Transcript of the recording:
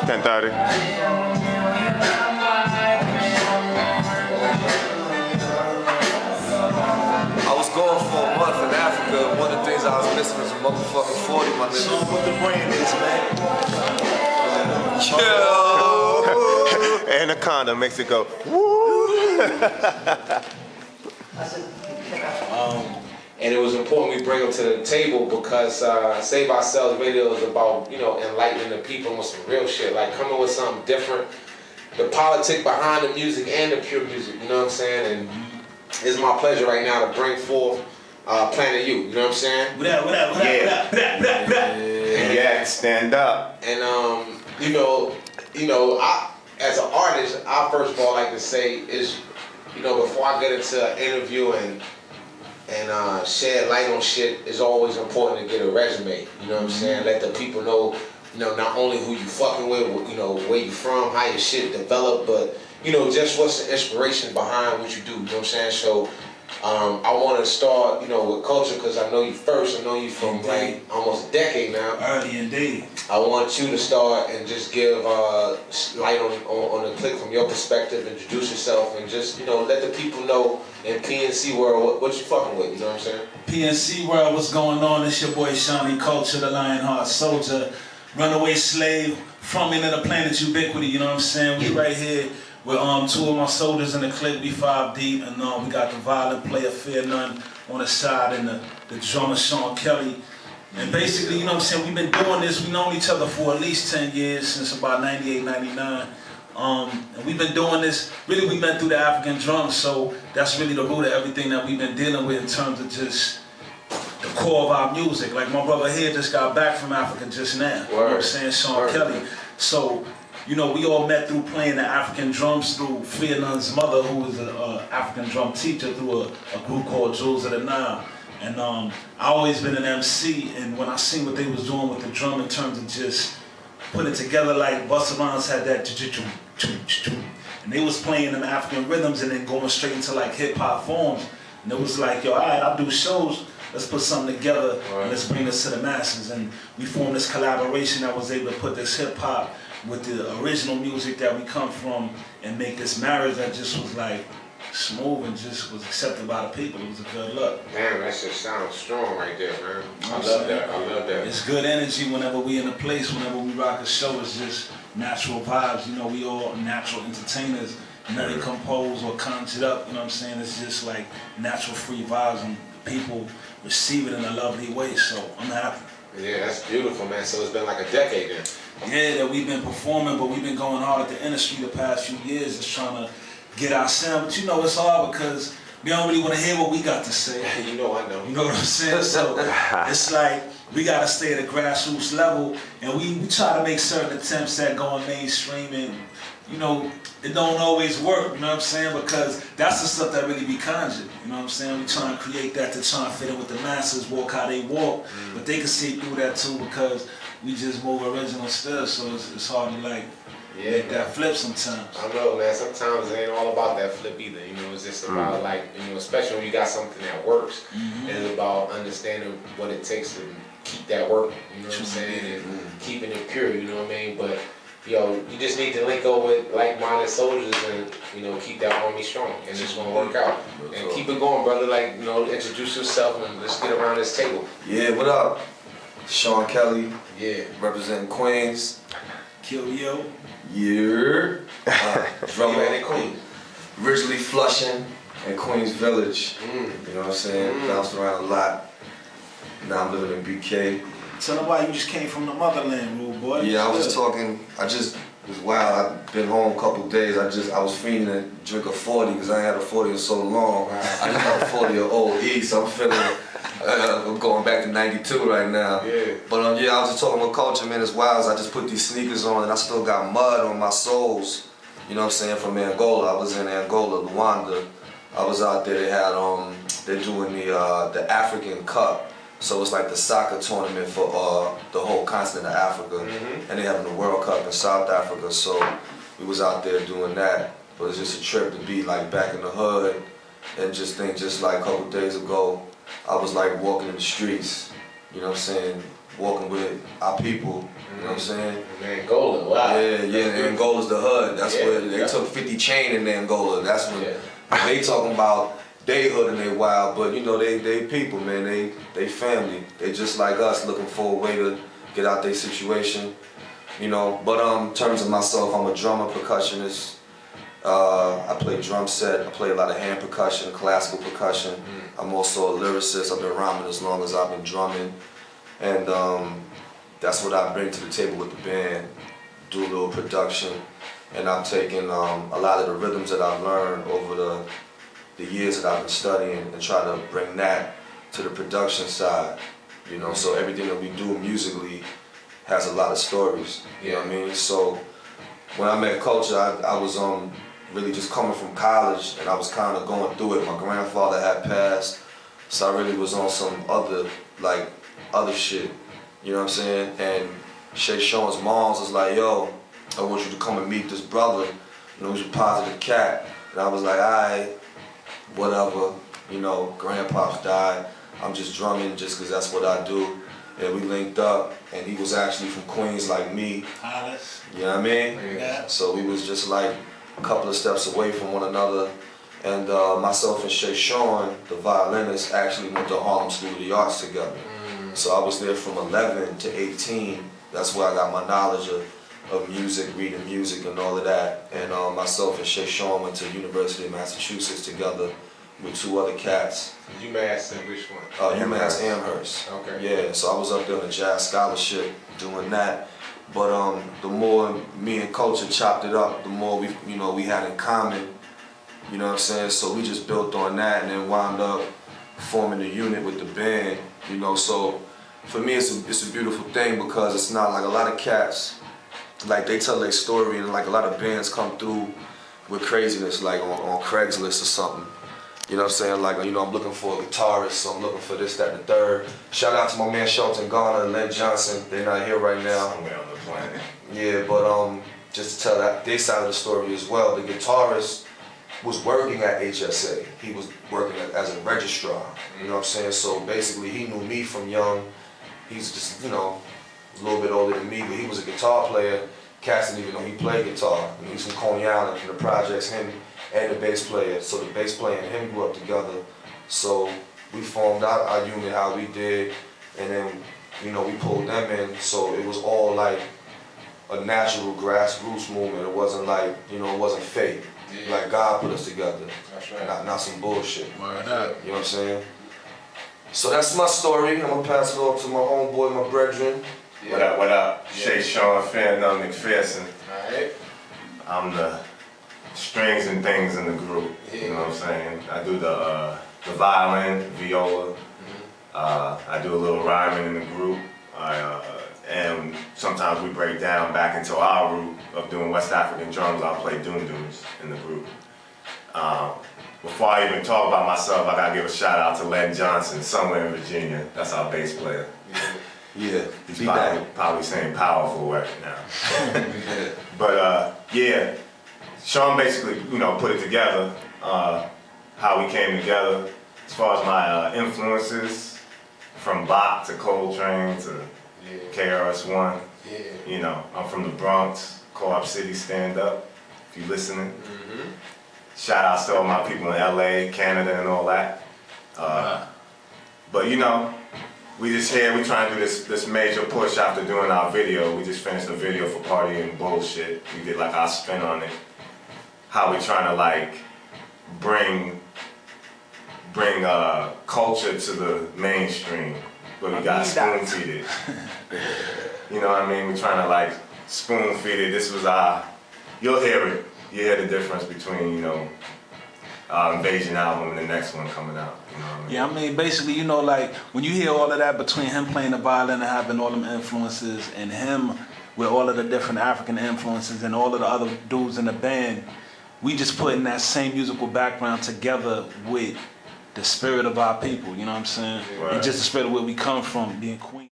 10:30. I was going for a month in Africa. One of the things I was missing was a motherfucking 40, my nigga. Show 'em what the brand is, man. Anaconda makes it go, woo! And it was important we bring them to the table because Save Ourselves Radio is about, you know, enlightening the people with some real shit, like coming with something different. The politic behind the music and the pure music, you know what I'm saying? And it's my pleasure right now to bring forth Planet U, you know what I'm saying? What up? Yeah, stand up. And you know, I as an artist, I first of all like to say is, you know, before I get into an interview and shed light on shit, it's always important to get a resume. You know what I'm saying? Let the people know, you know, not only who you fucking with, you know, where you from, how your shit developed, but you know, just what's the inspiration behind what you do. You know what I'm saying? So I want to start, you know, with culture because I know you first. I know you from like almost a decade now. Early indeed. I want you to start and just give light on the click from your perspective, introduce yourself, and just, you know, let the people know in PNC world what you fucking with, you know what I'm saying? PNC world, what's going on? It's your boy Shawnee Culture, the Lionheart Soldier, runaway slave, from into the planet ubiquity, you know what I'm saying? We right here with two of my soldiers in the clique, we 5 deep, and we got the violent player Fear None on the side, and the drummer Sean Kelly. And basically, you know what I'm saying, we've been doing this, we've known each other for at least 10 years, since about 98, 99. And we've been doing this, really we've been through the African drums, so that's really the root of everything that we've been dealing with in terms of just the core of our music. Like my brother here just got back from Africa just now, you know what I'm saying, Sean Kelly. So, you know, we all met through playing the African drums through Fear None's mother, who was an African drum teacher, through a group called Jewels of the Nile. And I always been an MC, and when I seen what they was doing with the drum in terms of just putting it together, like Busta Rhymes had that and they was playing them African rhythms and then going straight into like hip hop forms. And it was like, yo, all right, I'll do shows. Let's put something together and let's bring this to the masses. And we formed this collaboration that was able to put this hip hop with the original music that we come from and make this marriage that just was like smooth and just was accepted by the people. It was a good look. Damn, that shit sounds strong right there, man. I love that. I love that. It's good energy whenever we in a place, whenever we rock a show. It's just natural vibes. You know, we all natural entertainers. Nothing composed or conjured up. You know what I'm saying? It's just like natural free vibes and people receive it in a lovely way. So I'm happy. Yeah, that's beautiful, man. So it's been like a decade then. Yeah, that we've been performing, but we've been going hard at the industry the past few years, just trying to get our sound. But you know, it's hard because we don't really want to hear what we got to say. You know I know. You know what I'm saying? So it's like we got to stay at a grassroots level, and we try to make certain attempts at going mainstream, and you know, it don't always work, you know what I'm saying? Because that's the stuff that really be conjured, you know what I'm saying? We try and create that to try and fit in with the masses, walk how they walk, but they can see through that too because we just move original still, so it's hard to like make that flip sometimes. I know, man. Sometimes it ain't all about that flip either. You know, it's just about like, you know, especially when you got something that works. It's about understanding what it takes to keep that working. You know what I'm saying? And keeping it pure. You know what I mean? But yo, you just need to link up with like-minded soldiers and, you know, keep that army strong, and it's gonna work out. And keep it going, brother. Like, you know, introduce yourself and let's get around this table. Yeah, what up? Sean Kelly. Yeah. Representing Queens. Kill yo. Yeah. Drummer in Queens. Originally Flushing and Queens Village. You know what I'm saying? Bounced around a lot. Now I'm living in BK. Tell them why you just came from the motherland, rude boy. Yeah, I was just talking. It was wild. I've been home a couple days. I was feeling to drink a 40 because I ain't had a 40 in so long. I just had a 40 of Old East. So I'm feeling. I'm going back to '92 right now. Yeah. But yeah, I was just talking about culture, man. As wild as I just put these sneakers on and I still got mud on my soles. You know what I'm saying? From Angola. I was in Angola, Luanda. I was out there. They had they're doing the African Cup. So it's like the soccer tournament for the whole continent of Africa, and they having the World Cup in South Africa. So we was out there doing that, but it's just a trip to be like back in the hood, and just like a couple days ago, I was like walking in the streets, you know what I'm saying, walking with our people. You know what I'm saying? In Angola, wow. Yeah, Angola's the hood. That's where they took 50 chain in Angola. That's when they talking about they hood and they wild, but you know they people, man. They family. They just like us, looking for a way to get out their situation. You know, but in terms of myself, I'm a drummer, percussionist. I play drum set. I play a lot of hand percussion, classical percussion. I'm also a lyricist. I've been rhyming as long as I've been drumming, and that's what I bring to the table with the band. Do a little production, and I've taken a lot of the rhythms that I've learned over the years that I've been studying and try to bring that to the production side. You know, so everything that we do musically has a lot of stories. You know what I mean? So when I met Culture, I was really just coming from college, and I was kind of going through it. My grandfather had passed, so I really was on some other shit. You know what I'm saying? And Shay Sean's moms was like, yo, I want you to come and meet this brother. You know, he's a positive cat. And I was like, alright, whatever. You know, grandpa's died. I'm just drumming just because that's what I do. And we linked up, and he was actually from Queens like me. You know what I mean? Yeah. So we was just like a couple of steps away from one another. And myself and Shay Sean, the violinist, actually went to Harlem School of the Arts together. So I was there from 11 to 18. That's where I got my knowledge of music, reading music and all of that. And myself and Shay Sean went to University of Massachusetts together with 2 other cats. UMass and which one? UMass Amherst. Okay. Yeah, so I was up there on a jazz scholarship doing that. But the more me and Culture chopped it up, the more we had in common. You know what I'm saying? So we just built on that and then wound up forming a unit with the band. You know, so for me it's a beautiful thing because it's not like a lot of cats, like they tell their story and like a lot of bands come through with craziness like on Craigslist or something. You know what I'm saying? Like, you know, I'm looking for a guitarist, so I'm looking for this, that, and the third. Shout out to my man Shelton Garner and Len Johnson. They're not here right now. Somewhere on the planet. Yeah, but just to tell that their side of the story as well, the guitarist was working at HSA. He was working as a registrar. You know what I'm saying? So basically he knew me from young. He's just, you know, a little bit older than me, but he was a guitar player. Cass didn't even know he played guitar. And he's from Coney Island, from the projects, him and the bass player. So the bass player and him grew up together. So we formed out our unit how we did, and then, you know, we pulled them in. So it was all like a natural grassroots movement. It wasn't like, you know, it wasn't fake. Like God put us together. That's right. Not some bullshit. Word up. You know what I'm saying? So that's my story. I'm gonna pass it off to my homeboy, my brethren. What up, what up? Shay Sean Fandom McPherson. Alright. I'm the strings and things in the group. You know what I'm saying? I do the violin, viola. I do a little rhyming in the group. And sometimes we break down back into our root of doing West African drums. I'll play doom-dooms in the group. Before I even talk about myself, I gotta give a shout out to Len Johnson, somewhere in Virginia. That's our bass player. Yeah, He's probably saying powerful right now. But yeah, Sean basically, you know, put it together, how we came together. As far as my influences, from Bach to Coltrane to KRS-One. You know, I'm from the Bronx, Co-op City stand up, if you listening. Shout out to all my people in LA, Canada and all that. But you know, we just here, we trying to do this major push after doing our video. We just finished the video for Party and Bullshit. We did like our spin on it. How we trying to like bring culture to the mainstream, but we got spoon feed it. You know what I mean? We trying to like spoon feed it. This was you'll hear it. You hear the difference between, you know, our Invasion album and the next one coming out. You know what I mean? Yeah, I mean, basically, you know, like, when you hear all of that between him playing the violin and having all them influences and him with all of the different African influences and all of the other dudes in the band, we just putting that same musical background together with the spirit of our people, you know what I'm saying? Right. And just the spirit of where we come from, being Queens.